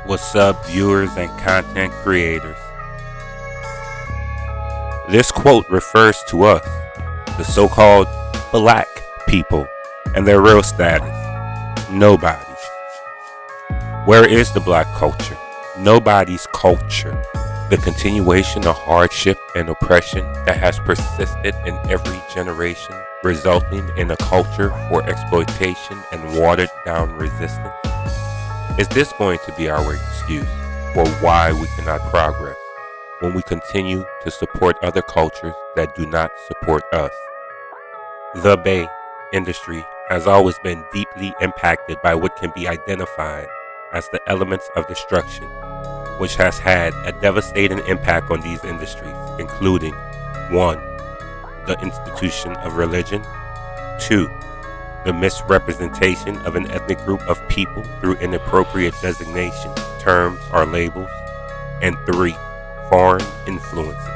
What's up, viewers and content creators? This quote refers to us, the so-called black people, and their real status, nobodies. Where is the black culture? Nobody's culture. The continuation of hardship and oppression that has persisted in every generation, resulting in a culture for exploitation and watered down resistance. Is this going to be our excuse for why we cannot progress when we continue to support other cultures that do not support us? The Bay industry has always been deeply impacted by what can be identified as the elements of destruction, which has had a devastating impact on these industries, including 1. The institution of religion, 2. The misrepresentation of an ethnic group of people through inappropriate designations, terms, or labels, and 3. Foreign influences.